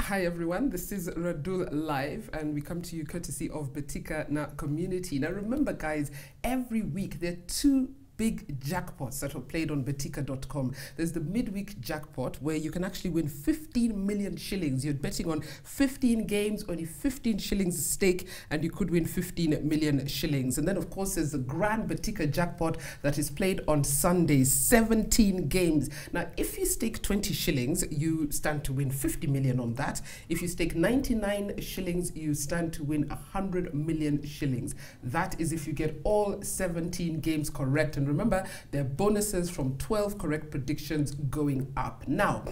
Hi everyone, this is Radull Live and we come to you courtesy of Betika Na Community. Now remember guys, every week there are two big jackpots that are played on betika.com. There's the midweek jackpot where you can actually win 15 million shillings. You're betting on 15 games, only 15 shillings a stake, and you could win 15 million shillings. And then of course there's the grand Betika jackpot that is played on Sundays, 17 games. Now if you stake 20 shillings, you stand to win 50 million on that. If you stake 99 shillings, you stand to win 100 million shillings. That is if you get all 17 games correct. And remember, there are bonuses from 12 correct predictions going up. Now,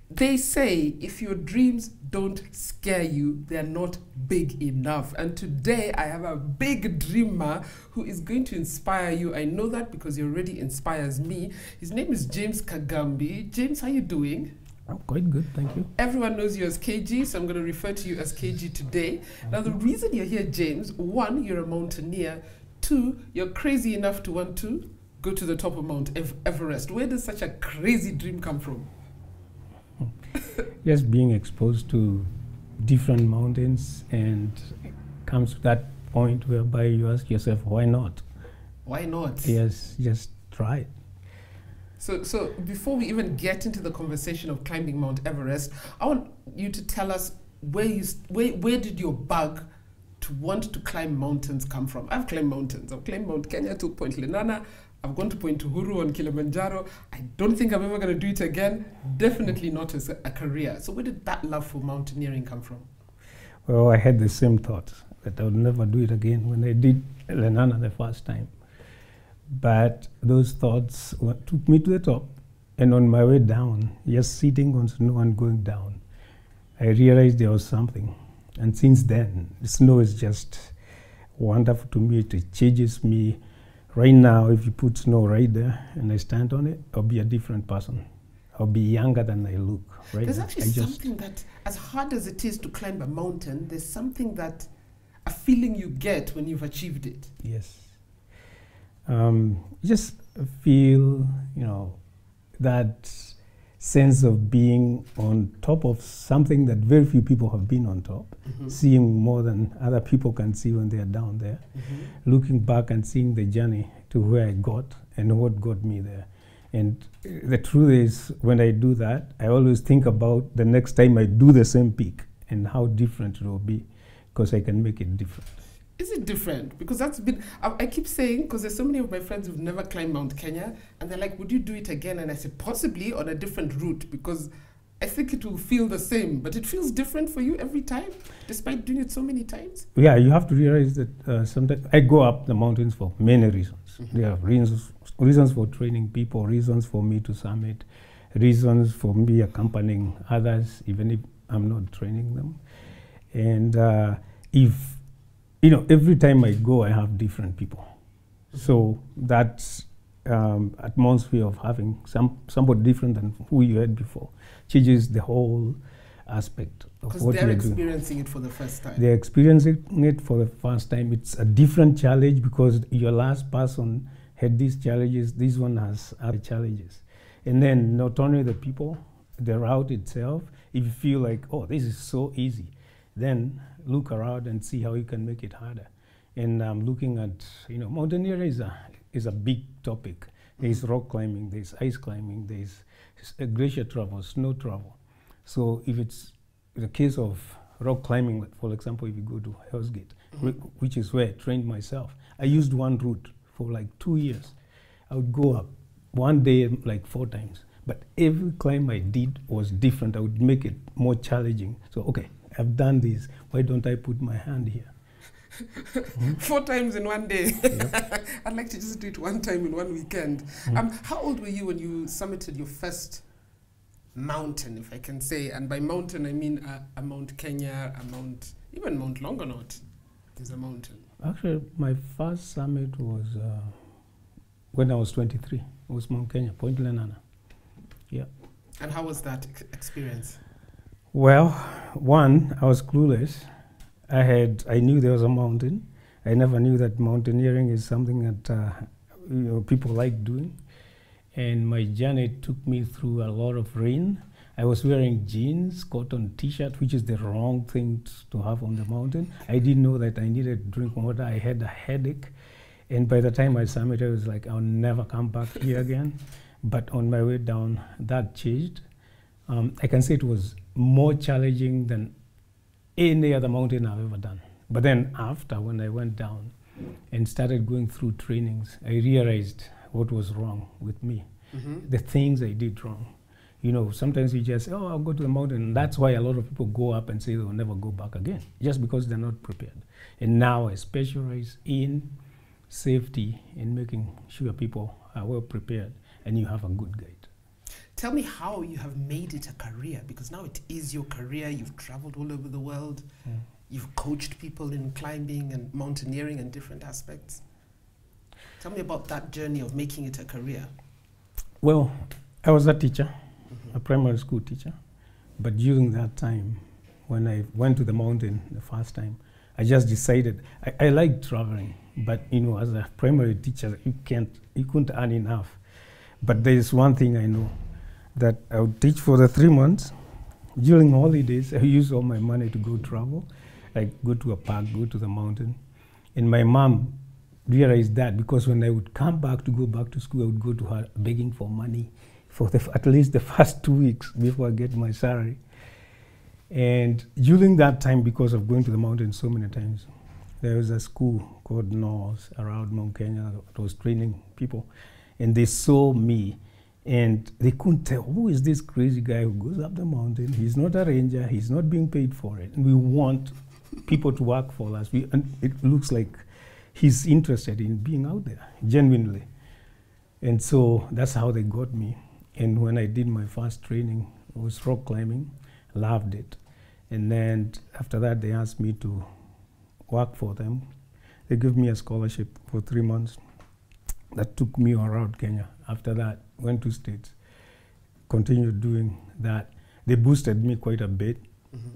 they say if your dreams don't scare you, they're not big enough. And today I have a big dreamer who is going to inspire you. I know that because he already inspires me. His name is James Kagambi. James, how are you doing? I'm quite good, thank you. Everyone knows you as KG, so I'm going to refer to you as KG today. Now, the reason you're here, James, one, you're a mountaineer. Two, you're crazy enough to want to go to the top of Mount Everest. Where does such a crazy dream come from? Just being exposed to different mountains, and comes to that point whereby you ask yourself, why not? Why not? Yes, just try it. So before we even get into the conversation of climbing Mount Everest, I want you to tell us where did your bug to want to climb mountains come from? I've climbed mountains. I've climbed Mount Kenya to Point Lenana. I've gone to Point Uhuru on Kilimanjaro. I don't think I'm ever going to do it again. Definitely not as a career. So where did that love for mountaineering come from? Well, I had the same thought that I would never do it again when I did Lenana the first time. But those thoughts took me to the top. And on my way down, just sitting on snow and going down, I realized there was something. And since then, the snow is just wonderful to me. It changes me. Right now, if you put snow right there and I stand on it, I'll be a different person. I'll be younger than I look. Right There's now. actually something that, as hard as it is to climb a mountain, there's something that, a feeling you get when you've achieved it. Yes. Just feel, that sense of being on top of something that very few people have been on top, seeing more than other people can see when they are down there, looking back and seeing the journey to where I got and what got me there. And the truth is, when I do that, I always think about the next time I do the same peak and how different it will be, because I can make it different. Is it different? Because that's been, I keep saying, because there's so many of my friends who've never climbed Mount Kenya, and they're like, would you do it again? And I said, possibly on a different route, because I think it will feel the same, but it feels different for you every time, despite doing it so many times? Yeah, you have to realize that sometimes I go up the mountains for many reasons. There are reasons for training people, reasons for me to summit, reasons for me accompanying others, even if I'm not training them. And every time I go, I have different people. So that atmosphere of having somebody different than who you had before changes the whole aspect of what you're doing. Because they're experiencing it for the first time. They're experiencing it for the first time. It's a different challenge because your last person had these challenges. This one has other challenges. And then not only the people, the route itself, if you feel like, oh, this is so easy, then look around and see how you can make it harder. And I'm looking at, mountaineering is a big topic. There's rock climbing, there's ice climbing, there's glacier travel, snow travel. So if it's the case of rock climbing, for example, if you go to Hell's Gate, which is where I trained myself, I used one route for like 2 years. I would go up one day like 4 times. But every climb I did was different. I would make it more challenging. So, okay, I've done this. Why don't I put my hand here? 4 times in one day. Yep. I'd like to just do it one time in one weekend. How old were you when you summited your first mountain, if I can say? And by mountain, I mean a Mount Kenya, even Mount Longonot is a mountain. Actually, my first summit was when I was 23. It was Mount Kenya, Point Lenana. Yeah. And how was that experience? Well, one, I was clueless. I knew there was a mountain. I never knew that mountaineering is something that people like doing. And my journey took me through a lot of rain. I was wearing jeans, cotton t-shirt, which is the wrong thing to have on the mountain. I didn't know that I needed to drink water. I had a headache. And by the time I summited, I was like, I'll never come back here again. But on my way down, that changed. I can say it was more challenging than any other mountain I've ever done. But then after, when I went down and started going through trainings, I realized what was wrong with me, the things I did wrong. You know, sometimes you just say, oh, I'll go to the mountain. And that's why a lot of people go up and say they'll never go back again, just because they're not prepared. And now I specialize in safety and making sure people are well prepared and you have a good guide. Tell me how you have made it a career, because now it is your career. You've traveled all over the world. You've coached people in climbing and mountaineering and different aspects. Tell me about that journey of making it a career. Well, I was a teacher, a primary school teacher. But during that time, when I went to the mountain the first time, I just decided, I like traveling, but you know, as a primary teacher, you couldn't earn enough. But there is one thing I know, that I would teach for the 3 months. During holidays, I use all my money to go travel, like go to a park, go to the mountain. And my mom realized that, because when I would come back to go back to school, I would go to her begging for money for at least the first 2 weeks before I get my salary. And during that time, because of going to the mountain so many times, there was a school called North around Mount Kenya that was training people. And they saw me, and they couldn't tell, who is this crazy guy who goes up the mountain? He's not a ranger, he's not being paid for it. And we want people to work for us. And it looks like he's interested in being out there, genuinely. And so that's how they got me. And when I did my first training, it was rock climbing, loved it. And then after that, they asked me to work for them. They gave me a scholarship for 3 months. That took me around Kenya. After that, went to States, continued doing that. They boosted me quite a bit.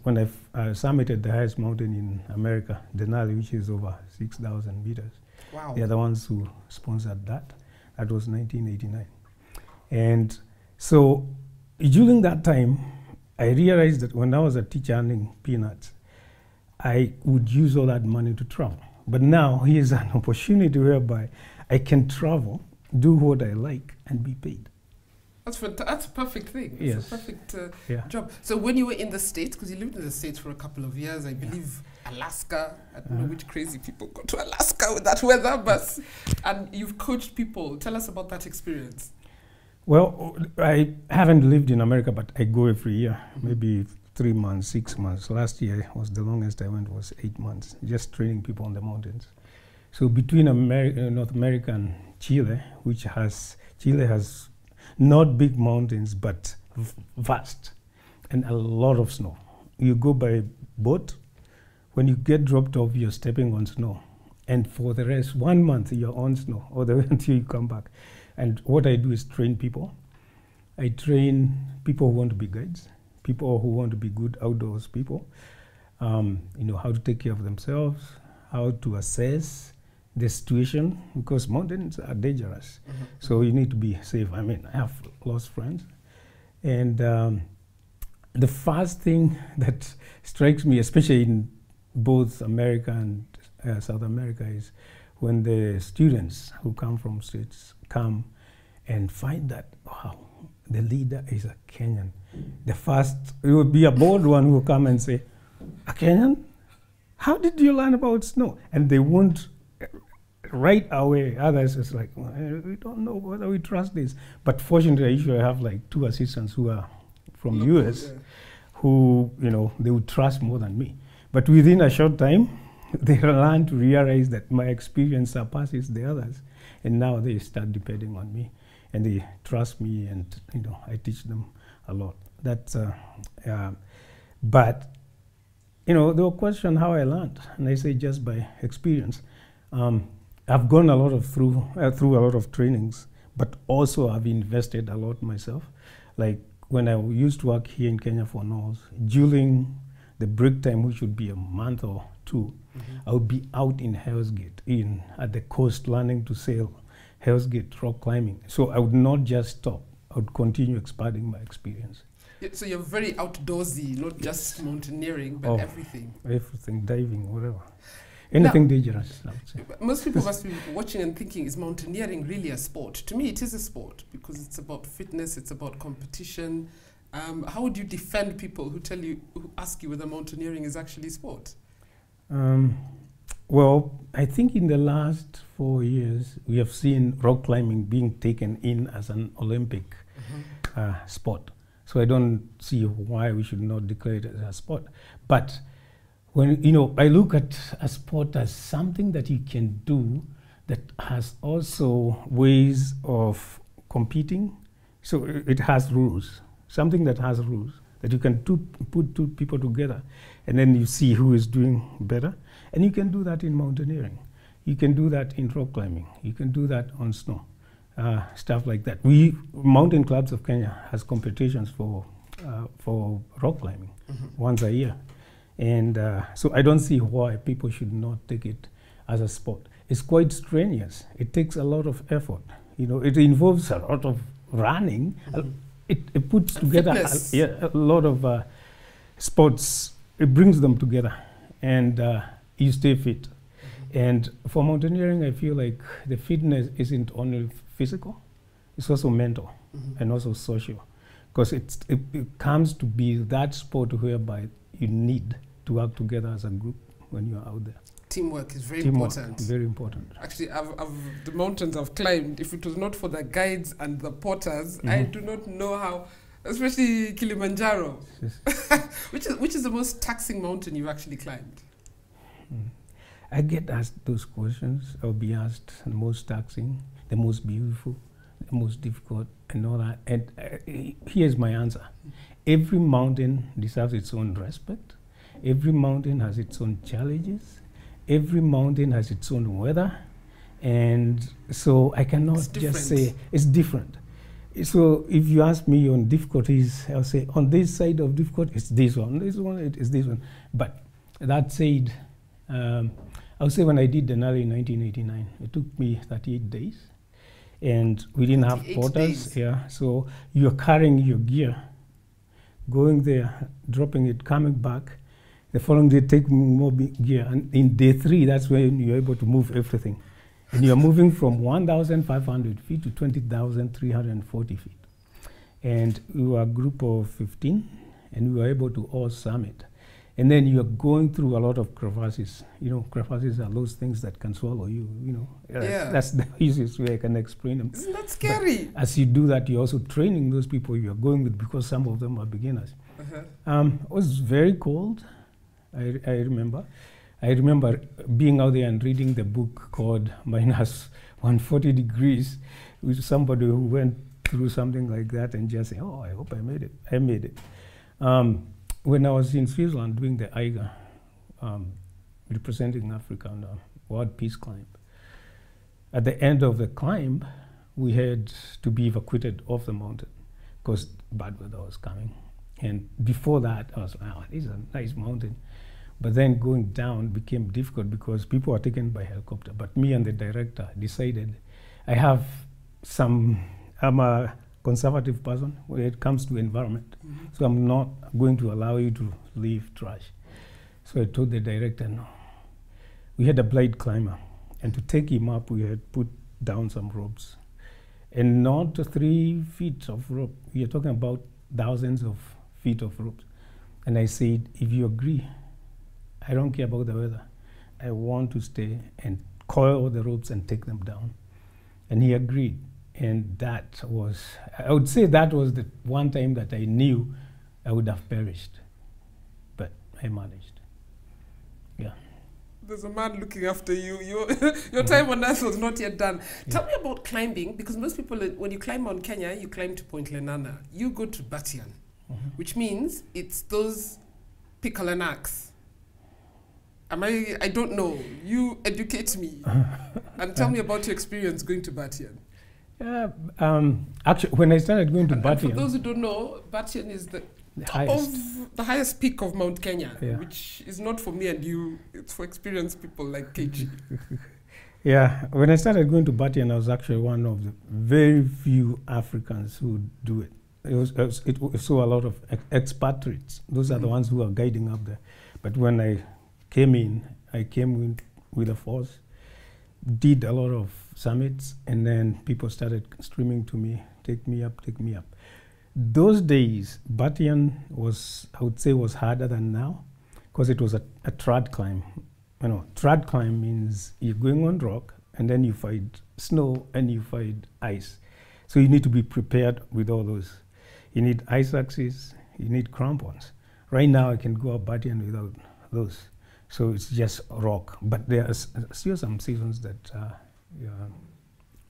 When I summited the highest mountain in America, Denali, which is over 6,000 meters. Wow. They are the ones who sponsored that. That was 1989. And so during that time, I realized that when I was a teacher earning peanuts, I would use all that money to travel. But now here's an opportunity whereby I can travel, do what I like, and be paid. That's a perfect thing. It's yes. a perfect job. So when you were in the States, because you lived in the States for a couple of years, I believe Alaska, I don't know which crazy people go to Alaska with that weather, but and you've coached people. Tell us about that experience. Well, I haven't lived in America, but I go every year, maybe 3 months, 6 months. Last year was the longest I went, was 8 months, just training people on the mountains. So between North America and Chile, Chile has not big mountains, but vast, and a lot of snow. You go by boat. When you get dropped off, you're stepping on snow. And for the rest, 1 month, you're on snow, all the way until you come back. And what I do is train people. I train people who want to be guides, people who want to be good outdoors people, you know, how to take care of themselves, how to assess the situation, because mountains are dangerous. So you need to be safe. I mean, I have lost friends. And the first thing that strikes me, especially in both America and South America, is when the students who come from states come and find that, wow, the leader is a Kenyan. The first, it would be a bold one who will come and say, a Kenyan? How did you learn about snow? And they won't right away. Others is like, well, we don't know whether we trust this. But fortunately, I usually have like 2 assistants who are from US, who, you know, they would trust more than me. But within a short time, they learn to realize that my experience surpasses the others. And now they start depending on me, and they trust me, and you know, I teach them a lot. That's, but you know, they will question how I learned, and I say just by experience. I've gone a lot of through a lot of trainings, but also I've invested a lot myself. Like when I used to work here in Kenya for North, during the break time, which would be a month or 2, I would be out in Hell's Gate, at the coast, learning to sail Hell's Gate rock climbing. So I would not just stop. I would continue expanding my experience. So you're very outdoorsy, not just mountaineering, but everything. Everything, diving, whatever. Anything dangerous, I would say. Most people must be watching and thinking, is mountaineering really a sport? To me, it is a sport because it's about fitness, it's about competition. How would you defend people who ask you whether mountaineering is actually sport? Well, I think in the last 4 years, we have seen rock climbing being taken in as an Olympic sport. So I don't see why we should not declare it as a sport. But when I look at a sport as something that you can do that has also ways of competing. So it has rules, something that has rules that you can put two people together, and then you see who is doing better. And you can do that in mountaineering. You can do that in rock climbing. You can do that on snow, stuff like that. Mountain Clubs of Kenya has competitions for rock climbing once a year. And so I don't see why people should not take it as a sport. It's quite strenuous. It takes a lot of effort. It involves a lot of running. It puts together a lot of sports. It brings them together, and you stay fit. And for mountaineering, I feel like the fitness isn't only physical, it's also mental and also social. Because it comes to be that sport whereby you need to work together as a group when you're out there. Teamwork is very important. Very important. Actually, the mountains I've climbed, if it was not for the guides and the porters, I do not know how, especially Kilimanjaro, which is the most taxing mountain you've actually climbed. I get asked those questions. I'll be asked the most taxing, the most beautiful, the most difficult, and all that. And here's my answer. Every mountain deserves its own respect. Every mountain has its own challenges. Every mountain has its own weather. And so I cannot just say it's different. So if you ask me on difficulties, I'll say on this side of difficulty, it's this one. On this one, it is this one. But that said, I'll say when I did Denali in 1989, it took me 38 days. And we didn't have porters. Yeah, so you're carrying your gear, going there, dropping it, coming back. The following day, taking more gear. And in day 3, that's when you're able to move everything. And you're moving from 1,500 feet to 20,340 feet. And we were a group of 15, and we were able to all summit. And then you're going through a lot of crevasses. Crevasses are those things that can swallow you, That's the easiest way I can explain them. Isn't that scary? But as you do that, you're also training those people you're going with, because some of them are beginners. It was very cold, I remember. I remember being out there and reading the book called -140 Degrees with somebody who went through something like that and just say, oh, I hope I made it. I made it. When I was in Switzerland doing the IGA, representing Africa on the World Peace Climb, at the end of the climb, we had to be evacuated off the mountain because bad weather was coming. And before that, I was like, oh, this is a nice mountain. But then going down became difficult because people were taken by helicopter. But me and the director decided, I'm a conservative person when it comes to environment. So I'm not going to allow you to leave trash. So I told the director, no. We had a blind climber. And to take him up, we had put down some ropes. And not 3 feet of rope. We are talking about thousands of feet of ropes. And I said, if you agree, I don't care about the weather. I want to stay and coil the ropes and take them down. And he agreed. And that was, I would say that was the one time that I knew I would have perished. But I managed. Yeah. There's a man looking after you. Your time on earth was not yet done. Tell me about climbing, because most people, when you climb Mount Kenya, you climb to Point Lenana. You go to Batian, which means it's those pickle and axe. I don't know. You educate me and tell me about your experience going to Batian. Actually, when I started going to Batian, for those who don't know, Batian is the highest peak of Mount Kenya, which is not for me and you. It's for experienced people like KG. Yeah, when I started going to Batian, I was actually one of the very few Africans who do it. it saw a lot of expatriates. Those are the ones who are guiding up there. But when I came in with a force, did a lot of summits, and then people started streaming to me, take me up, take me up. Those days, Batian was, I would say, was harder than now, because it was a trad climb. You know, trad climb means you're going on rock, and then you fight snow and you fight ice. So you need to be prepared with all those. You need ice axes, you need crampons. Right now I can go up Batian without those. So it's just rock. But there are still some seasons that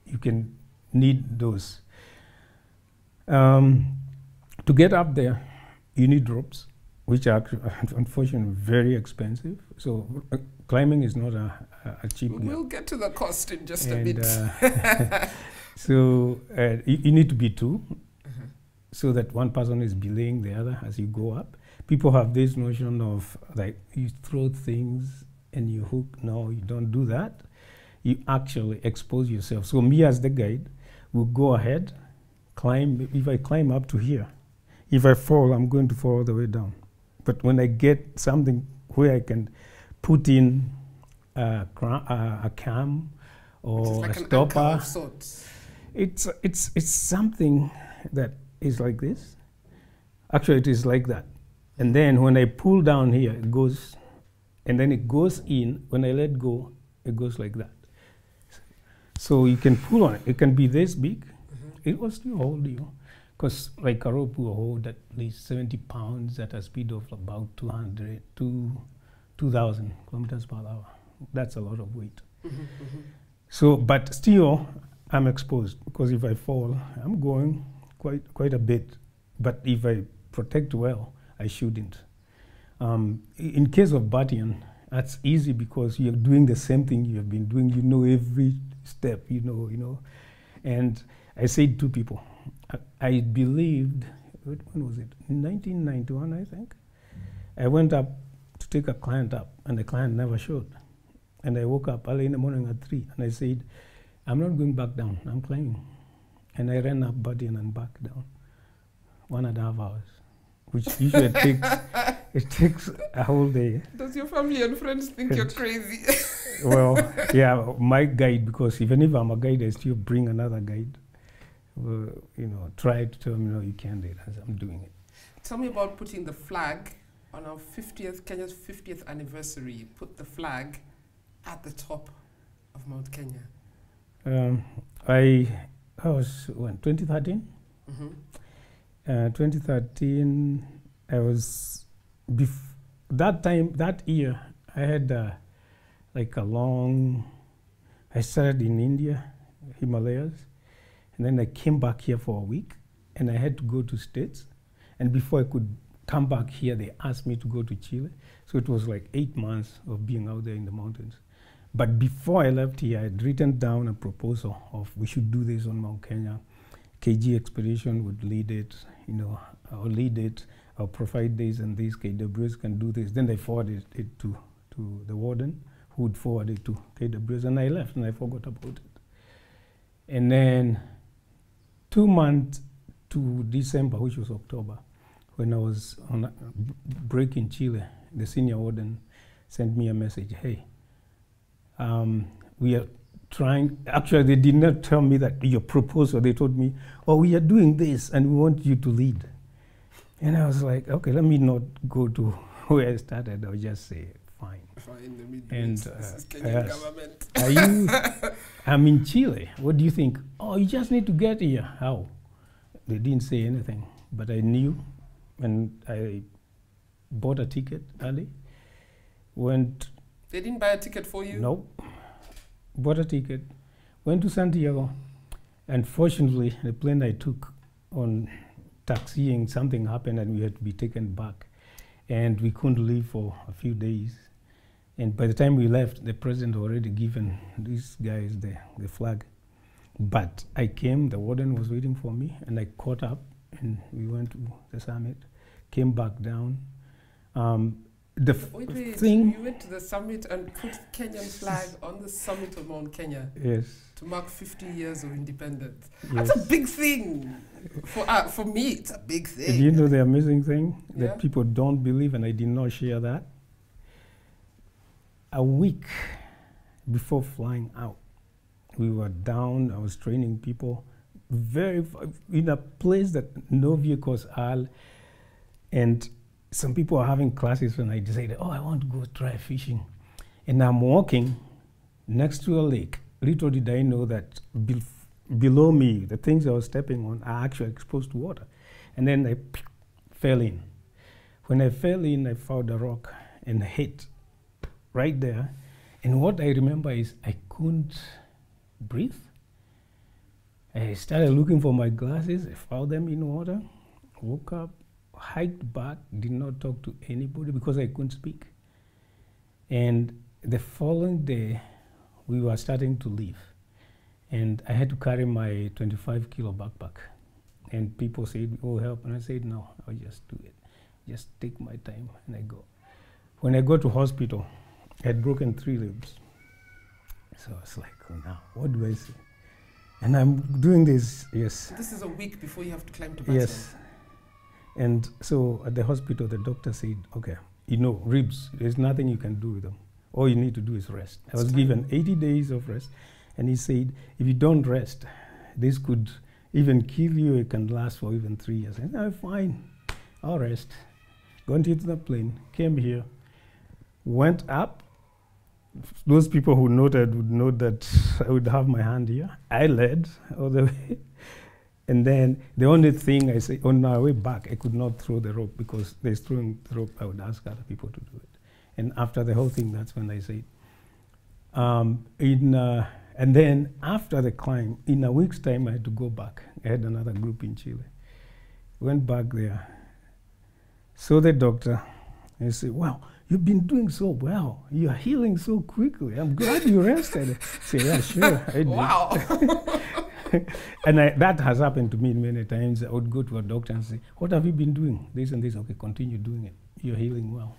you can need those. To get up there, you need ropes, which are unfortunately very expensive. So climbing is not a cheap game. We'll get to the cost in just a bit. So you need to be two, so that one person is belaying the other as you go up. People have this notion of like you throw things and you hook. No, you don't do that. You actually expose yourself. So me as the guide will go ahead, climb. If I climb up to here, if I fall, I'm going to fall all the way down. But when I get something where I can put in a cam or like a stopper, of sorts. It's something that is like this. Actually, it is like that. And then when I pull down here, it goes, and then it goes in. When I let go, it goes like that. So you can pull on it. It can be this big. It will still hold you. Because like a rope will hold at least 70 pounds at a speed of about 2,000 kilometers per hour. That's a lot of weight. So, but still, I'm exposed, because if I fall, I'm going quite a bit. But if I protect well, I shouldn't. In case of Batian, that's easy because you're doing the same thing you have been doing. You know every step, you know. And I said to people, I believed, when was it? In 1991, I think. I went up to take a client up, and the client never showed. And I woke up early in the morning at 3, and I said, I'm not going back down, I'm climbing. And I ran up Batian and back down, 1.5 hours, which usually takes a whole day. Does your family and friends think you're crazy? Well, yeah, my guide, because even if I'm a guide, I still bring another guide. Try to tell me, no, you can't do it as I'm doing it. Tell me about putting the flag on our Kenya's 50th anniversary. You put the flag at the top of Mount Kenya. I was, 2013? 2013, I was, that year, I had I started in India, Himalayas, and then I came back here for a week, and I had to go to States. And before I could come back here, they asked me to go to Chile. So it was like 8 months of being out there in the mountains. But before I left here, I had written down a proposal of we should do this on Mount Kenya. KG Expedition would lead it, I'll lead it, I'll provide this and this, KWS can do this. Then I forwarded it to the warden, who would forward it to KWS, and I left and I forgot about it. And then 2 months to December, which was October, when I was on a break in Chile, the senior warden sent me a message, hey, we are trying, actually they did not tell me that your proposal, they told me, oh, we are doing this and we want you to lead. And I was like, okay, let me not go to where I started, I'll just say, fine. And this is Kenyan government. I'm in Chile, what do you think? Oh, you just need to get here. How? They didn't say anything, but I knew, and I bought a ticket early, went. They didn't buy a ticket for you? No. Bought a ticket, went to Santiago, and fortunately, the plane I took on taxiing, something happened and we had to be taken back. And we couldn't leave for a few days. And by the time we left, the president already given these guys the flag. But I came, the warden was waiting for me, and I caught up, and we went to the summit, came back down. the Wait, thing. you went to the summit and put Kenyan flag on the summit of Mount Kenya Yes. to mark 50 years of independence. Yes. That's a big thing. For me, it's a big thing. And you know the amazing thing Yeah. that people don't believe, and I did not share that? A week before flying out, we were down, I was training people in a place that no vehicles are, and some people are having classes, and I decided, oh, I want to go try fishing. And I'm walking next to a lake. Little did I know that below me, the things I was stepping on are actually exposed to water. And then I fell in. When I fell in, I found a rock and hit right there. And what I remember is I couldn't breathe. I started looking for my glasses. I found them in water, woke up, hiked back, did not talk to anybody because I couldn't speak. And the following day, we were starting to leave. And I had to carry my 25-kilo backpack. And people said, oh, help. And I said, no, I'll just do it. Just take my time, and I go. When I go to hospital, I had broken 3 ribs. So I was like, oh, now, what do I say? And I'm doing this, yes. This is a week before you have to climb to Baton. Yes. And so at the hospital, the doctor said, okay, you know, ribs, there's nothing you can do with them. All you need to do is rest. I was given 80 days of rest. And he said, if you don't rest, this could even kill you. It can last for even 3 years. I said, fine, I'll rest. Got into the plane, came here, went up. Those people who noted would know that I would have my hand here. I led all the way. And then the only thing I say, on my way back, I could not throw the rope because there's throwing the rope, I would ask other people to do it. And after the whole thing, that's when I said, and then after the climb, in a week's time, I had to go back. I had another group in Chile. Went back there, saw the doctor, and he said, wow, you've been doing so well. You're healing so quickly. I'm glad you rested. I said, yeah, sure, I did. Wow. And that has happened to me many times. I would go to a doctor and say, what have you been doing? This and this. Okay, continue doing it. You're healing well.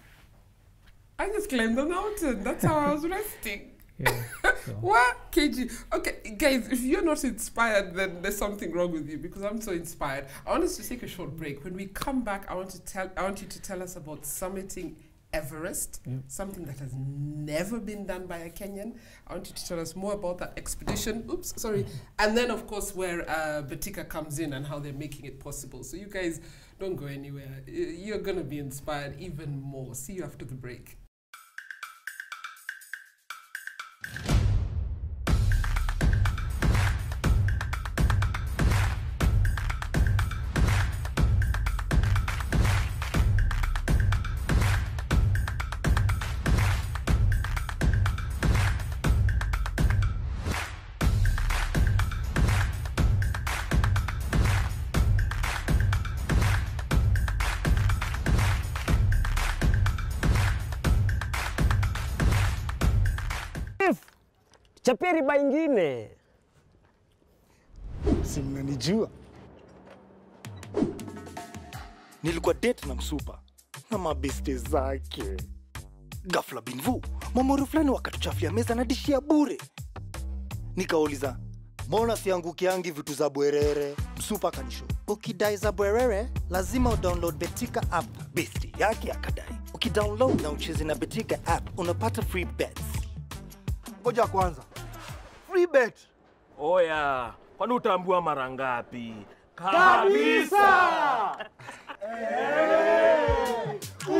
I just climbed the mountain. That's how I was resting. Yeah, so. What? KG. Okay, guys, if you're not inspired, then there's something wrong with you because I'm so inspired. I want us to take a short break. When we come back, I want you to tell us about summiting Everest, something that has never been done by a Kenyan. I want you to tell us more about that expedition. Oops, sorry. And then, of course, where Betika comes in and how they're making it possible. So you guys don't go anywhere. You're going to be inspired even more. See you after the break. Chapia riba ingine. Si mnanijua. Nilikuwa date na msupa na mabeste zake. Ghafla binvu, mamoro fulani wakatuchafia meza na dishi ya bure. Nikauliza, mbona siangukiangi vitu za bwerere? Msupa kanisho, ukidai za bwerere, lazima udownload Betika app. Besti yake akadai, ukidownload na ucheze na Betika app, unapata free bets. Ngoja kwanza. Free bet. Oya, kwani utambua mara ngapi? Kabisa!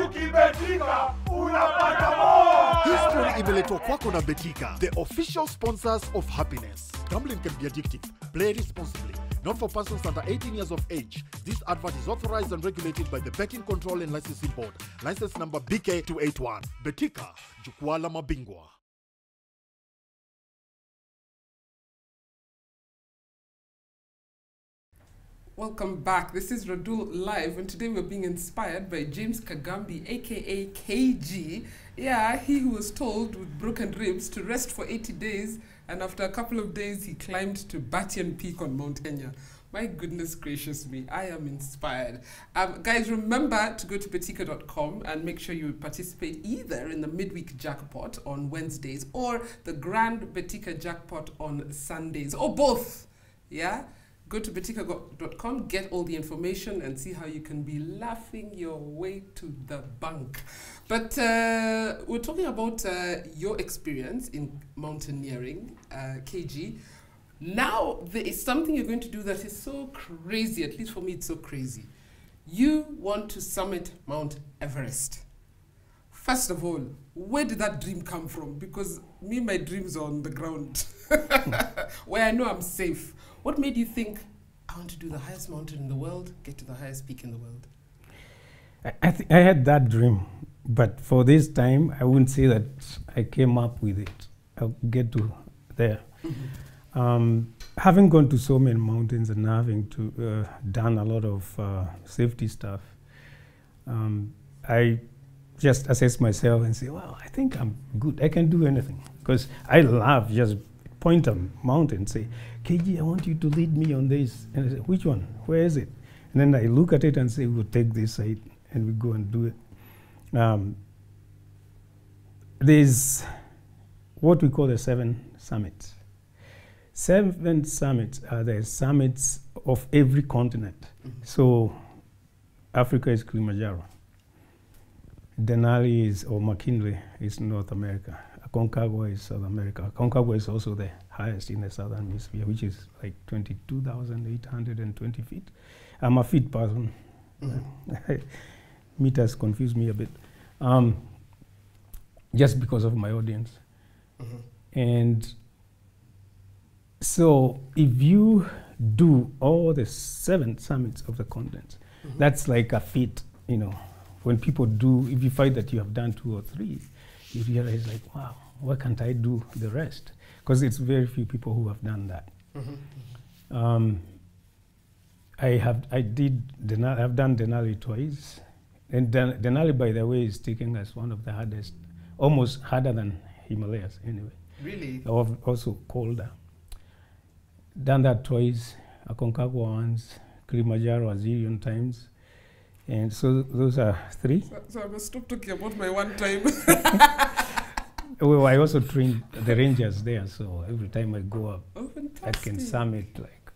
Ukibetika unapata more. Hii story imeletwa kwako na Betika, the official sponsors of happiness. Gambling can be addictive. Play responsibly. Not for persons under 18 years of age. This advert is authorized and regulated by the Betting Control and Licensing Board. License number BK281. Betika, jukwaa la mabingwa. Welcome back. This is Radull Live, and today we're being inspired by James Kagambi, aka KG. Yeah, he who was told with broken ribs to rest for 80 days, and after a couple of days, he climbed to Batian Peak on Mount Kenya. My goodness gracious me, I am inspired. Guys, remember to go to betika.com and make sure you participate either in the midweek jackpot on Wednesdays or the grand Betika jackpot on Sundays, or both. Yeah? Go to betika.com, get all the information and see how you can be laughing your way to the bank. But we're talking about your experience in mountaineering, KG. Now, there is something you're going to do that is so crazy, at least for me it's so crazy. You want to summit Mount Everest. First of all, where did that dream come from? Because me, my dreams are on the ground, where I know I'm safe. What made you think, I want to do the highest mountain in the world, get to the highest peak in the world? I had that dream, but for this time, I wouldn't say that I came up with it. I'll get to there. Having gone to so many mountains and having to done a lot of safety stuff, I just assess myself and say, well, I think I'm good. I can do anything. Because I love just point a mountain and say, KG, I want you to lead me on this. And I say, which one? Where is it? And then I look at it and say, we'll take this side and we go and do it. There's what we call the 7 summits. 7 summits are the summits of every continent. So Africa is Kilimanjaro. Denali is, or McKinley is North America. Aconcagua is South America. Aconcagua is also the highest in the southern hemisphere, which is like 22,820 feet. I'm a feet person. Meters confuse me a bit, just because of my audience. And so if you do all the 7 summits of the continents, that's like a feat, you know. When people do, if you find that you have done 2 or 3, you realize like, wow, why can't I do the rest? Because it's very few people who have done that. I've done Denali twice. And Denali, by the way, is taken as one of the hardest, almost harder than Himalayas anyway. Really? Also colder. Done that twice, Aconcagua once, Kilimanjaro a zillion times. And so those are 3. So I must stop talking about my one time. Well, I also trained the rangers there, so every time I go up, I can summit like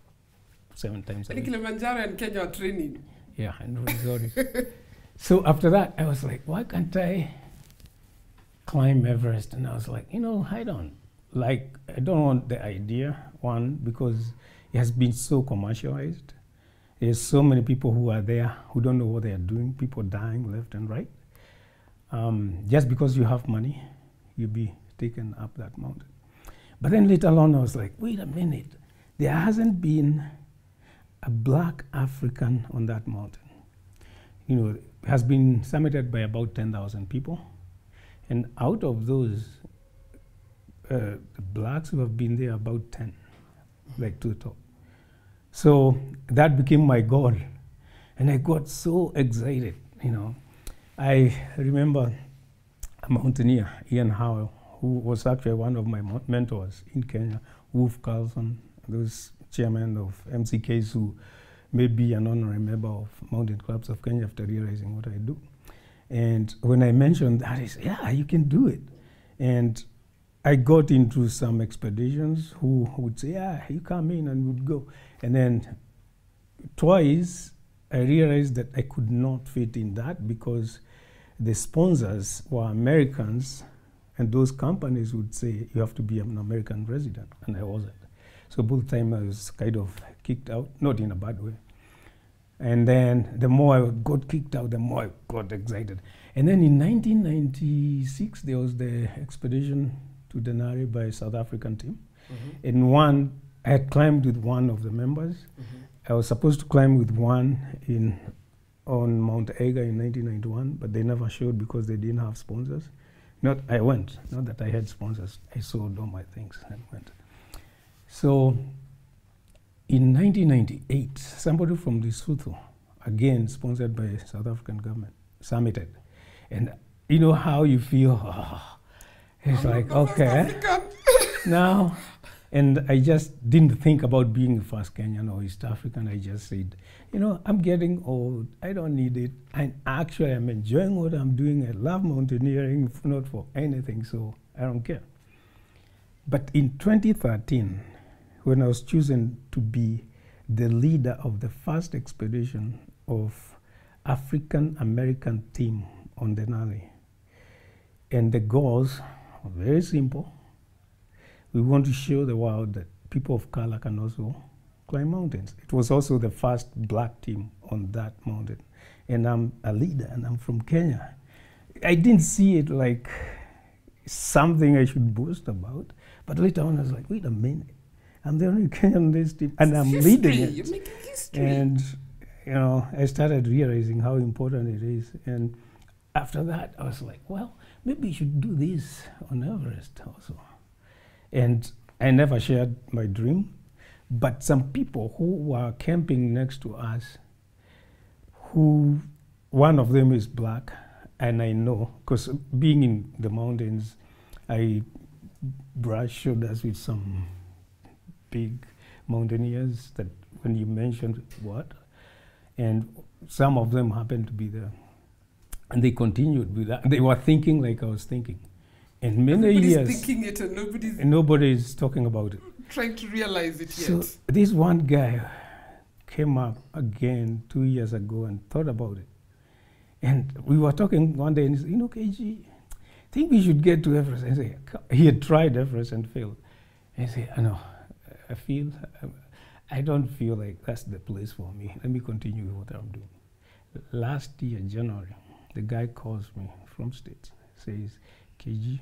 7 times a week. Kilimanjaro and Kenya are training. Yeah, and sorry. So after that, I was like, why can't I climb Everest? And I was like, you know, I don't want the idea, one, because it has been so commercialized. There's so many people who are there who don't know what they are doing, people dying left and right. Just because you have money, you'll be taken up that mountain. But then later on, I was like, wait a minute. There hasn't been a black African on that mountain. You know, it has been summited by about 10,000 people. And out of those, the blacks who have been there, about 10, like to the top. So that became my goal. And I got so excited, you know. I remember a mountaineer, Ian Howell, who was actually one of my mentors in Kenya, Wolf Carlson, those chairman of MCKs who made me an honorary member of Mountain Clubs of Kenya after realizing what I do. And when I mentioned that, he said, yeah, you can do it. And I got into some expeditions who would say, yeah, you come in, and would go. And then twice, I realized that I could not fit in that because the sponsors were Americans, and those companies would say, you have to be an American resident, and I wasn't. So both times I was kind of kicked out, not in a bad way. And then the more I got kicked out, the more I got excited. And then in 1996, there was the expedition to Denali by a South African team. And I had climbed with one of the members. I was supposed to climb with one on Mount Everest in 1991, but they never showed because they didn't have sponsors. I went, not that I had sponsors. I sold all my things and went. So in 1998, somebody from Lesotho, again sponsored by South African government, summited. And you know how you feel, it's like, okay. Now, And I just didn't think about being a first Kenyan or East African. I just said, you know, I'm getting old. I don't need it. And actually, I'm enjoying what I'm doing. I love mountaineering, not for anything, so I don't care. But in 2013, when I was chosen to be the leader of the first expedition of African-American team on Denali, and the goals are very simple. We want to show the world that people of color can also climb mountains. It was also the first black team on that mountain. And I'm a leader, and I'm from Kenya. I didn't see it like something I should boast about, but later on I was like, wait a minute, I'm the only Kenyan on this team, and I'm leading it. You're making history. And you know, I started realizing how important it is. And after that, I was like, well, maybe you should do this on Everest also. And I never shared my dream, but some people who were camping next to us, who one of them is black, and I know, because being in the mountains, I brush shoulders with some big mountaineers that when you mentioned what, and some of them happened to be there. And they continued with that. They were thinking like I was thinking. And many years, Nobody's thinking it and nobody's talking about it. trying to realize it So yet. this one guy came up again 2 years ago and thought about it. And we were talking one day and he said, you know, KG, I think we should get to Everest. I said, he had tried Everest and failed. And I said, I know, I don't feel like that's the place for me. Let me continue with what I'm doing. Last year, January, the guy calls me from States, says, KG,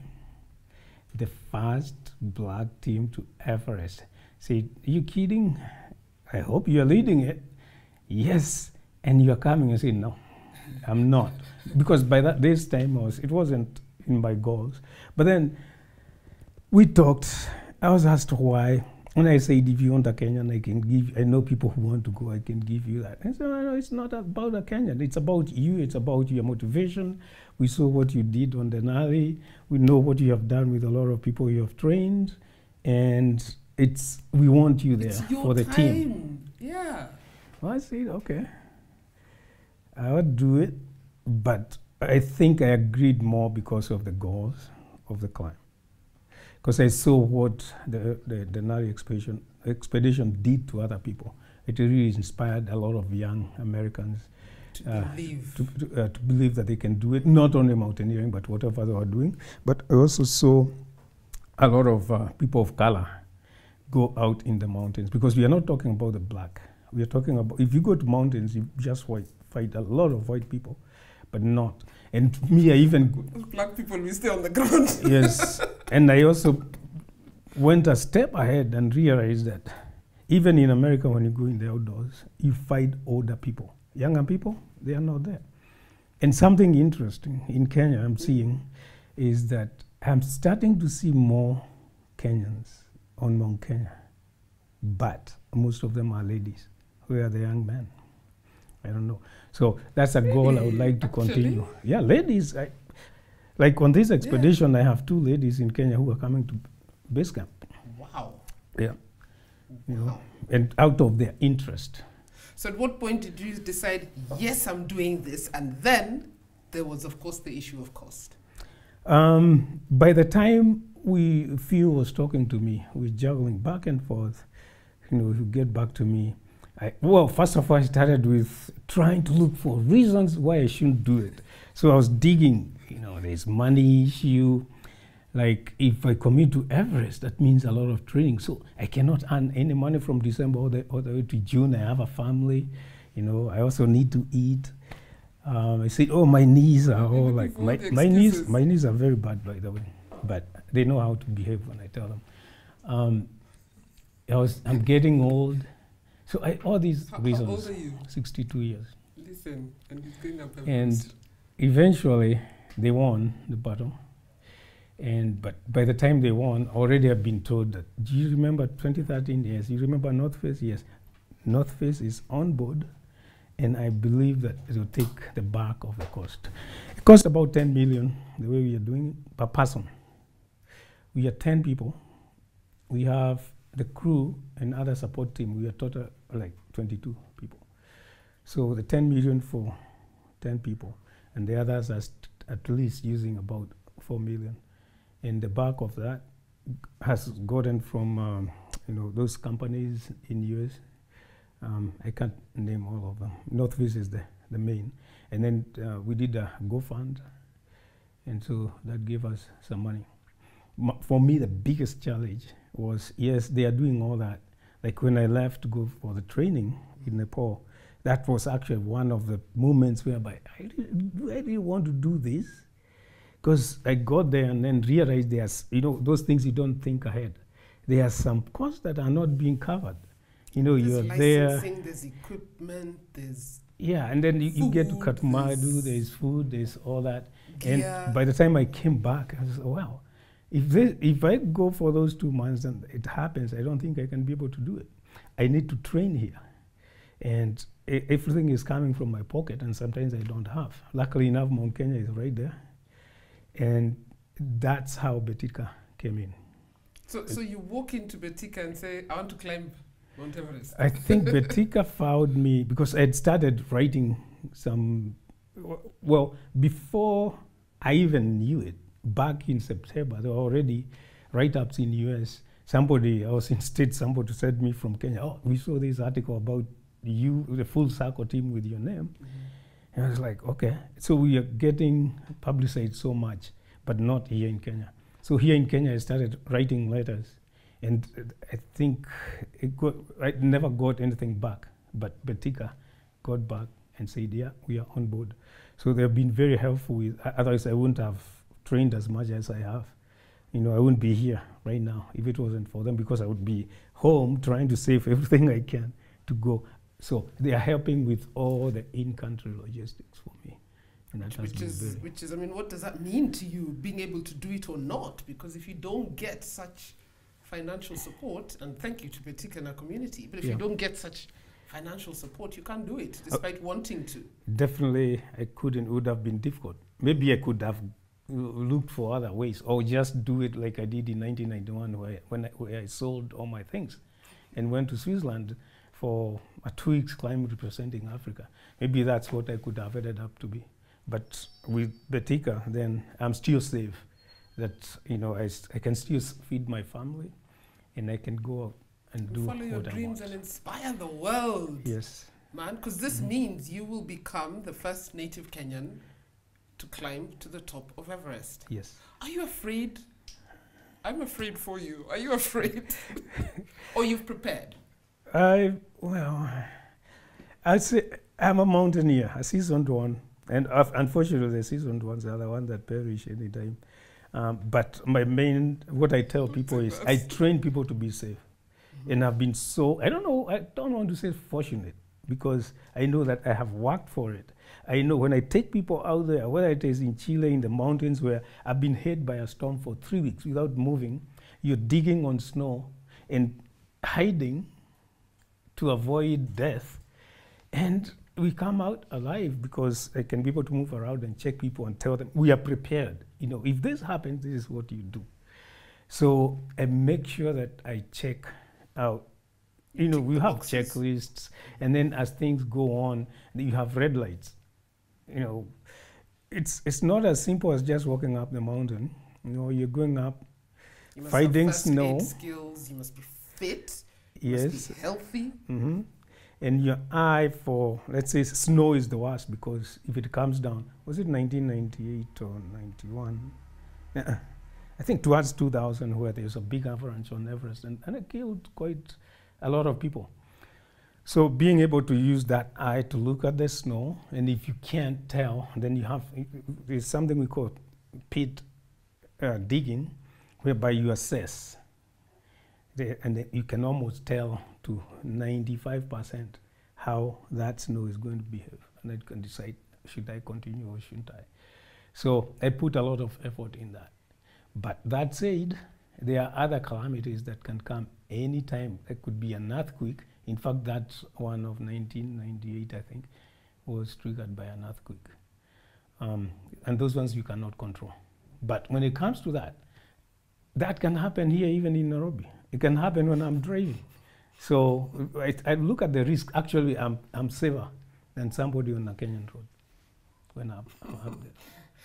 the first black team to Everest. Say, are you kidding? I hope you're leading it. Yes, and you're coming. I say, no, I'm not. Because by this time, it wasn't in my goals. But then we talked. I was asked why. And I said, if you want a Kenyan, I can give, I know people who want to go, I can give you that. I said, no, it's not about a Kenyan. It's about you. It's about your motivation. We saw what you did on Denali. We know what you have done with a lot of people you have trained. And we want you there for the team. Yeah. Well, I said, okay, I would do it. But I think I agreed more because of the goals of the climb. Because I saw what the Denali expedition did to other people. It really inspired a lot of young Americans To believe. to believe that they can do it, not only mountaineering, but whatever they are doing. But I also saw a lot of people of color go out in the mountains, because we are not talking about the black. We are talking about, if you go to mountains, you just fight a lot of white people, but not. And me, I even... Black people, we stay on the ground. Yes, and I also went a step ahead and realized that even in America, when you go in the outdoors, you fight older people. Younger people, they are not there. And something interesting in Kenya I'm seeing is that I'm starting to see more Kenyans on Mount Kenya, but most of them are ladies. Where are the young men? I don't know. So that's a goal I would like to continue. Yeah, ladies. Like on this expedition, I have 2 ladies in Kenya who are coming to base camp. Wow. Yeah. You know, and out of their interest. So at what point did you decide, yes, I'm doing this? And then there was, of course, the issue of cost. By the time Phil was talking to me, we were juggling back and forth, you know, to get back to me. Well, first of all, I started with trying to look for reasons why I shouldn't do it. So I was digging, you know, there's money issue. Like if I commit to Everest, that means a lot of training. So I cannot earn any money from December all the way to June. I have a family, you know, I also need to eat. I said, oh, my knees are all like, my knees are very bad, by the way, but they know how to behave when I tell them. I'm getting old. So all these reasons. How old are you? 62 years. Listen, and he's going up Everest. And eventually, they won the battle. But by the time they won, already I've been told that, do you remember 2013? Yes. You remember North Face? Yes. North Face is on board, and I believe that it will take the bulk of the cost. It costs about 10 million, the way we are doing it, per person. We are 10 people. We have the crew and other support team, we are total like 22 people. So the 10 million for 10 people, and the others are at least using about 4 million. And the bulk of that has gotten from those companies in US. I can't name all of them. Northwest is the main. And then we did a GoFund, and so that gave us some money. For me, the biggest challenge was, yes, they are doing all that. Like when I left to go for the training in Nepal, that was actually one of the moments whereby I really want to do this, because I got there and then realized there's, those things you don't think ahead. There are some costs that are not being covered. There's you're licensing, there. There's equipment, there's and then you get to food, Kathmandu, there's food, there's all that. gear. And by the time I came back, I was wow, if I go for those 2 months and it happens, I don't think I can be able to do it. I need to train here. And everything is coming from my pocket, and sometimes I don't have. Luckily enough, Mount Kenya is right there. And that's how Betika came in. So you walk into Betika and say, I want to climb Mount Everest. I think Betika found me because I had started writing some, well, before I even knew it, back in September, there were already write-ups in US. I was instead somebody sent me from Kenya, oh, we saw this article about you, the full circle team with your name. Mm-hmm. And I was like, okay. So we are getting publicized so much, but not here in Kenya. So here in Kenya, I started writing letters. And I think I never got anything back, but Betika got back and said, yeah, we are on board. So they've been very helpful with, otherwise I wouldn't have trained as much as I have. I wouldn't be here right now if it wasn't for them, because I would be home trying to save everything I can to go. So they are helping with all the in-country logistics for me. And that which is, I mean, what does that mean to you, being able to do it or not? Because if you don't get such financial support, and thank you to Betika and our community, but if you don't get such financial support, you can't do it, despite wanting to. Definitely, I couldn't. It would have been difficult. Maybe I could have looked for other ways, or just do it like I did in 1991, where I sold all my things and went to Switzerland for a 2 weeks climb representing Africa. Maybe that's what I could have ended up to be. But with Betika, then I'm still safe. That I can still feed my family, and I can go out and do follow your dreams and inspire the world. Yes, man, because this means you will become the first native Kenyan to climb to the top of Everest. Yes. Are you afraid? I'm afraid for you. Are you afraid? Or you've prepared? I'd say I'm a mountaineer, a seasoned one. And unfortunately, the seasoned ones are the ones that perish anytime. But what I tell people is I train people to be safe. Mm-hmm. And I've been I don't want to say fortunate, because I know that I have worked for it. I know when I take people out there, whether it is in Chile, in the mountains where I've been hit by a storm for 3 weeks without moving, you're digging on snow and hiding to avoid death. And we come out alive because I can be able to move around and check people and tell them, we are prepared. If this happens, this is what you do. So I make sure that I check out. We have checklists, and then as things go on, you have red lights. It's not as simple as just walking up the mountain. You're going up, fighting snow. First aid skills, you must be fit, yes, must be healthy. Mm-hmm. And your eye for, let's say, snow is the worst, because if it comes down, was it 1998 or 91? I think towards 2000, where there's a big avalanche on Everest, and it killed quite a lot of people. So being able to use that eye to look at the snow, and if you can't tell, then there's something we call pit digging, whereby you assess. And you can almost tell to 95% how that snow is going to behave. And I can decide, should I continue or shouldn't I? So I put a lot of effort in that. But that said, there are other calamities that can come anytime. There could be an earthquake. In fact, that one of 1998, I think, was triggered by an earthquake. And those ones you cannot control. But when it comes to that, that can happen here, even in Nairobi. It can happen when I'm driving. So I look at the risk. Actually, I'm safer than somebody on a Kenyan road when I'm up there.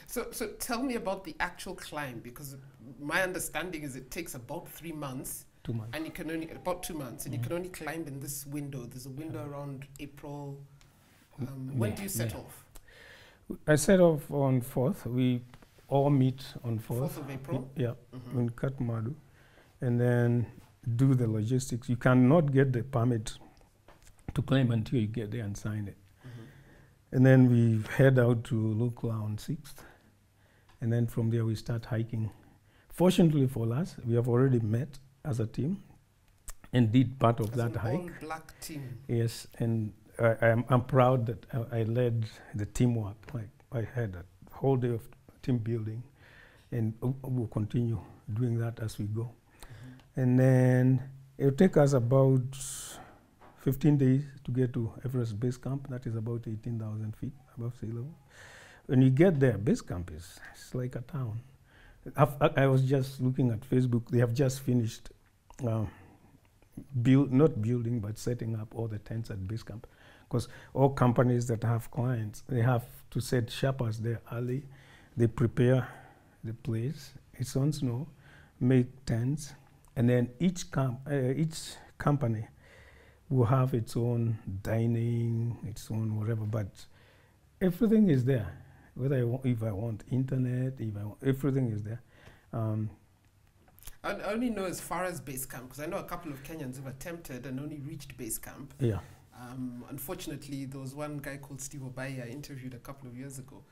So tell me about the actual climb, because my understanding is it takes about 3 months. 2 months. And you can only, about 2 months, and you can only climb in this window. There's a window around April. When do you set off? I set off on 4th. We all meet on 4th. 4th of April? Yeah, in Kathmandu. And then do the logistics. You cannot get the permit to climb until you get there and sign it. And then we head out to Lukla on 6th. And then from there we start hiking. Fortunately for us, we have already met as a team and did part of that hike. All-black team. Yes, and I'm proud that I led the teamwork. Like I had a whole day of team building, and we'll continue doing that as we go. And then it'll take us about 15 days to get to Everest Base Camp. That is about 18,000 feet above sea level. When you get there, base camp is like a town. I was just looking at Facebook. They have just finished not building, but setting up all the tents at base camp. Because all companies that have clients, they have to set sherpas there early. They prepare the place. It's on snow, make tents, and then each company will have its own dining, its own whatever, but everything is there. Whether if I want internet, everything is there. I only know as far as base camp, because I know a couple of Kenyans who've attempted and only reached base camp. Yeah. Unfortunately, there was one guy called Steve Obai I interviewed a couple of years ago.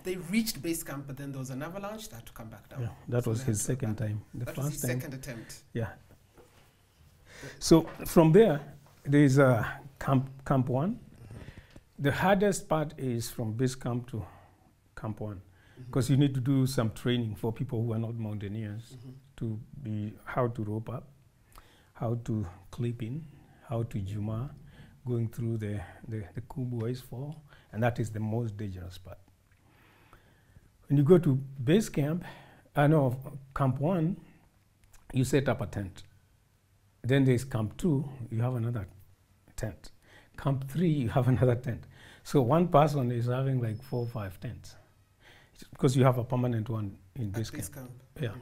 They reached base camp, but then there was an avalanche. They had to come back down. Yeah, that was his second time. That was his second attempt. Yeah. So from there is camp 1. The hardest part is from base camp to camp 1, because you need to do some training for people who are not mountaineers to be how to rope up, how to clip in, how to juma, going through the Kubu ice fall, and that is the most dangerous part. When you go to base camp, camp 1, you set up a tent. Then there's camp 2, you have another tent. Camp 3, you have another tent. So one person is having like 4 or 5 tents, because you have a permanent one in base camp. Yeah.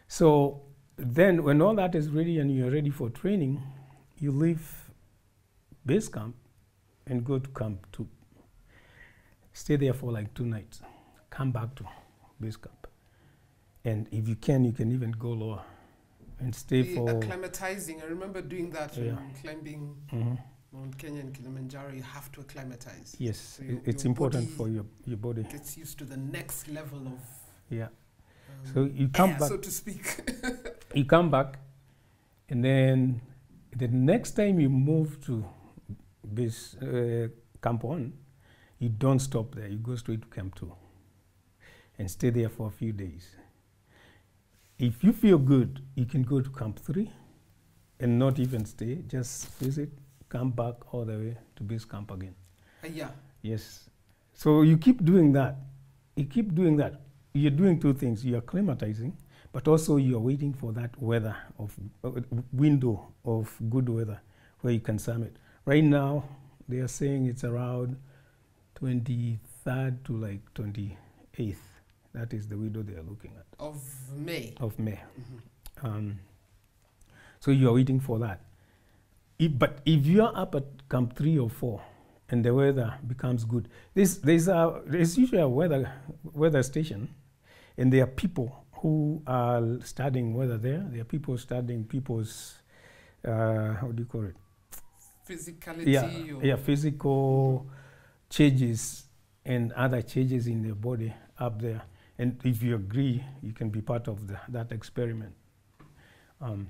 So then when all that is ready and you're ready for training, you leave base camp and go to camp 2. Stay there for like 2 nights. Come back to base camp. And if you can even go lower and stay for... Acclimatizing. I remember doing that when climbing Mount Kenya and Kilimanjaro. You have to acclimatize. Yes, so it's important for your body. Gets used to the next level of... Yeah. So you come back... so to speak. You come back, and then the next time you move to base camp 1, you don't stop there. You go straight to camp 2 and stay there for a few days. If you feel good, you can go to camp 3 and not even stay, just visit, come back all the way to base camp again. Yeah. Yes. So you keep doing that. You keep doing that. You're doing 2 things. You're acclimatizing, but also you're waiting for that weather window of good weather where you can summit. Right now, they are saying it's around 23rd to like 28th. That is the window they are looking at. Of May? Of May. So you are waiting for that. But if you are up at camp 3 or 4 and the weather becomes good, there's usually a weather station, and there are people who are studying weather there. There are people studying people's, how do you call it? Physicality? Yeah, physical changes and other changes in the body up there. And if you agree, you can be part of that experiment.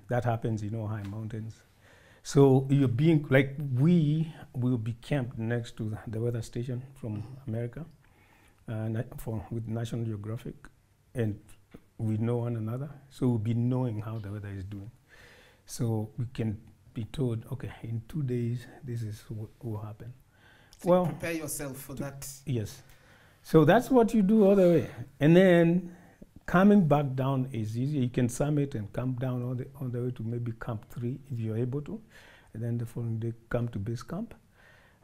That happens in all high mountains. So you're being, like, we will be camped next to the weather station from America with National Geographic, and we know one another. So we'll be knowing how the weather is doing. So we can be told, okay, in 2 days, this is what will happen. So well, prepare yourself for that. Yes. So that's what you do all the way. And then Coming back down is easy. You can summit and come down all the way to maybe Camp 3 if you're able to. And then the following day, come to base camp,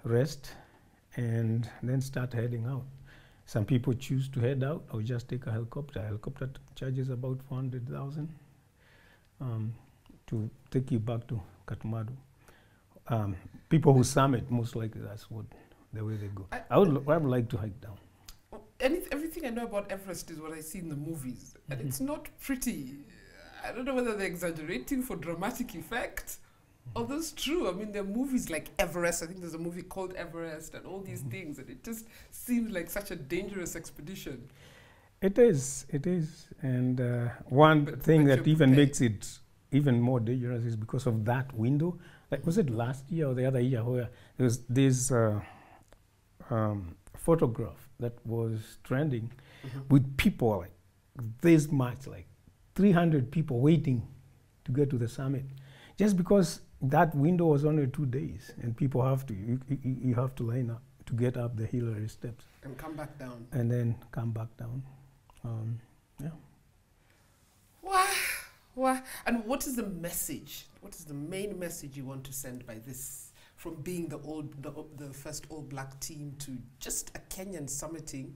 rest, and then start heading out. Some people choose to head out or just take a helicopter. A helicopter charges about 400,000 to take you back to Kathmandu. People who summit, most likely that's the way they go. I would like to hike down. Everything I know about Everest is what I see in the movies, and it's not pretty. I don't know whether they're exaggerating for dramatic effect, or that's true. I mean, there are movies like Everest. I think there's a movie called Everest, and all these things, and it just seems like such a dangerous expedition. It is, and one thing that even makes it even more dangerous is because of that window. Like, was it last year or the other year where there was this photograph that was trending with people like this much, like 300 people waiting to get to the summit, just because that window was only 2 days, and people have to, you have to line up to get up the Hillary steps. And come back down. And then come back down. Yeah. Wow. And what is the message? What is the main message you want to send by this? From being the first all-black team to just a Kenyan summiting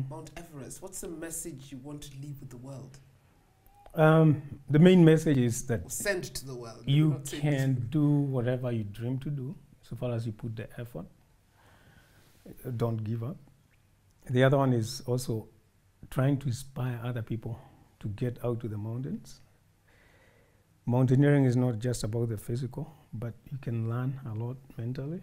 Mount Everest. What's the message you want to leave with the world? The main message is that send to the world. You can do whatever you dream to do, so far as you put the effort. Don't give up. The other one is also trying to inspire other people to get out to the mountains. Mountaineering is not just about the physical, but you can learn a lot mentally.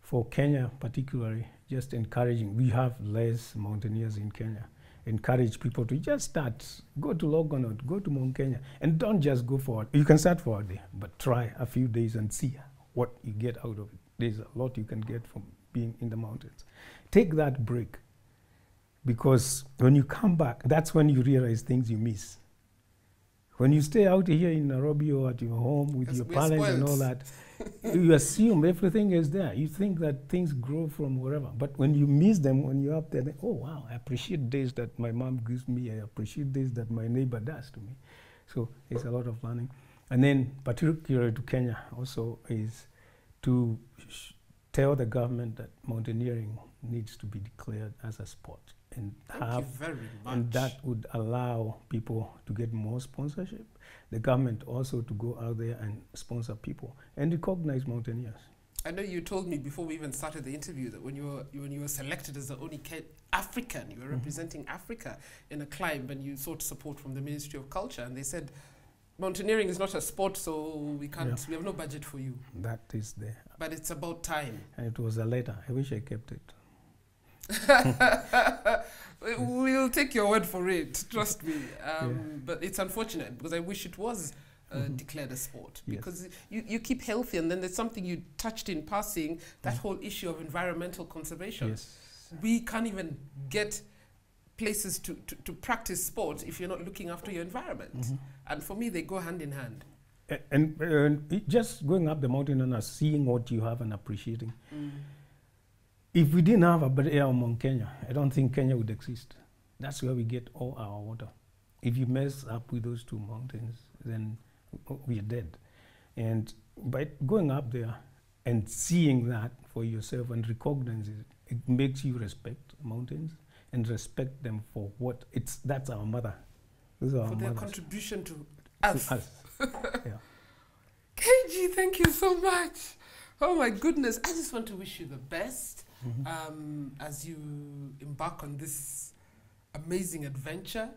For Kenya particularly, just encouraging, we have less mountaineers in Kenya. Encourage people to just start, go to Longonot, go to Mount Kenya, and don't just go for it. You can start for a day, but try a few days and see what you get out of it. There's a lot you can get from being in the mountains. Take that break, because when you come back, that's when you realize things you miss. When you stay out here in Nairobi or at your home with your parents and all that, you assume everything is there. You think that things grow from wherever. But when you miss them, when you're up there, then, oh, wow, I appreciate this that my mom gives me. I appreciate this that my neighbor does to me. So it's a lot of learning. And then particularly to Kenya also is to tell the government that mountaineering needs to be declared as a sport. And Thank you very much. And that would allow people to get more sponsorship. The government also to go out there and sponsor people and recognize mountaineers. I know you told me before we even started the interview that when you were selected as the only African, you were representing Africa in a climb, and you sought support from the Ministry of Culture, and they said, mountaineering is not a sport, so we can't. We have no budget for you. That is there. But it's about time. And it was a letter. I wish I kept it. We'll take your word for it, trust me. But it's unfortunate because I wish it was declared a sport, because you keep healthy, and then there's something you touched in passing, that whole issue of environmental conservation. We can't even get places to practice sport if you're not looking after your environment. And for me, they go hand in hand. And just going up the mountain and seeing what you have and appreciating. If we didn't have a barrier among Kenya, I don't think Kenya would exist. That's where we get all our water. If you mess up with those two mountains, then we are dead. And by going up there and seeing that for yourself and recognizing it, it makes you respect mountains and respect them for what that's our mother. Those are for our their mothers. contribution to us. Yeah. KG, thank you so much. Oh my goodness. I just want to wish you the best as you embark on this amazing adventure.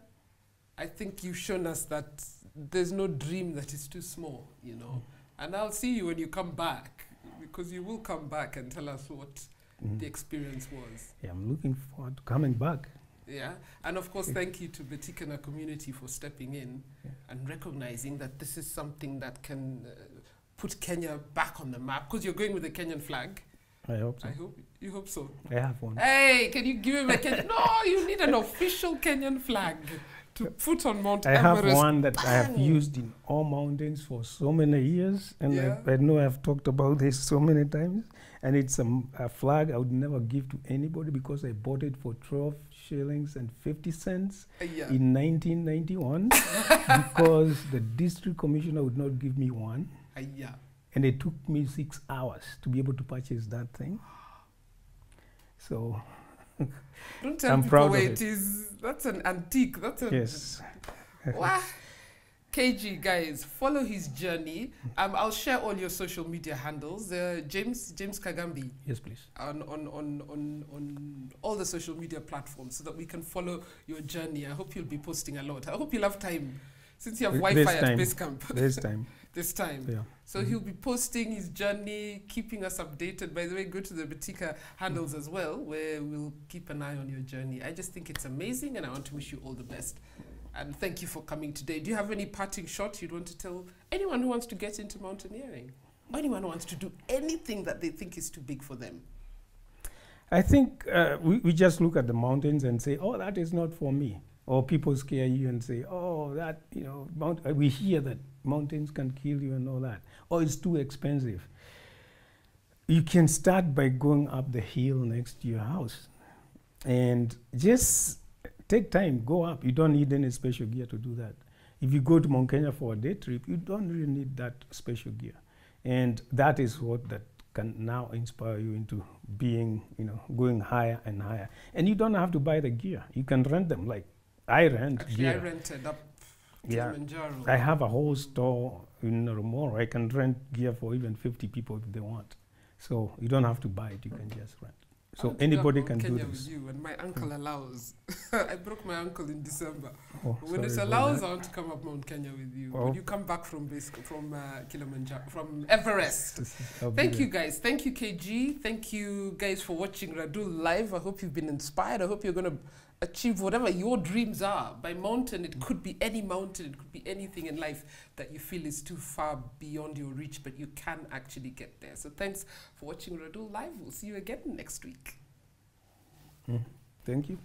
I think you've shown us that there's no dream that is too small, you know. And I'll see you when you come back, because you will come back and tell us what the experience was. Yeah, I'm looking forward to coming back. Yeah, and of course, thank you to Betika community for stepping in and recognizing that this is something that can put Kenya back on the map, because you're going with the Kenyan flag. I hope so. You hope so. I have one. Hey, can you give him a Kenyan? No, you need an official Kenyan flag. to put on Mount I Everest. have one that I have Bang! used in all mountains for so many years, and Yeah. I know I've talked about this so many times. And it's a flag I would never give to anybody because I bought it for 12 shillings and 50 cents Yeah. in 1991 because the district commissioner would not give me one. Yeah. And it took me 6 hours to be able to purchase that thing. So Don't tell I'm people proud of where it. it is. That's an antique. That's a yes. Wow. KG, guys, follow his journey. I'll share all your social media handles. James Kagambi Yes, please. on all the social media platforms so that we can follow your journey. I hope you'll be posting a lot. I hope you'll have time since you have Wi-Fi at base camp. This time. This time. Yeah. So he'll be posting his journey, keeping us updated. By the way, go to the Betika handles as well, where we'll keep an eye on your journey. I just think it's amazing, and I want to wish you all the best. And thank you for coming today. Do you have any parting shots you'd want to tell anyone who wants to get into mountaineering? Or anyone who wants to do anything that they think is too big for them? I think we just look at the mountains and say, oh, that is not for me. Or people scare you and say, oh, that, you know, we hear that mountains can kill you and all that. Or it's too expensive. You can start by going up the hill next to your house. And just take time, go up. You don't need any special gear to do that. If you go to Mount Kenya for a day trip, you don't really need that special gear. And that is what that can now inspire you into being, you know, going higher and higher. And you don't have to buy the gear. You can rent them. Like I rent Actually, gear. I rented up Yeah. Kilimanjaro. I have a whole store in Romoro. I can rent gear for even 50 people if they want. So you don't have to buy it. You can just rent. I So want to go anybody up can Mount do Kenya this. with you, and my uncle allows. I broke my ankle in December. Oh, When it sorry about allows, that. I want to come up Mount Kenya with you. Oh. When you come back from Kilimanjaro, from Everest. I'll be Thank there. you, guys. Thank you, KG. Thank you, guys, for watching Radull live. I hope you've been inspired. I hope you're going to achieve whatever your dreams are. By mountain, it could be any mountain. It could be anything in life that you feel is too far beyond your reach, but you can actually get there. So thanks for watching Radull live. We'll see you again next week. Thank you.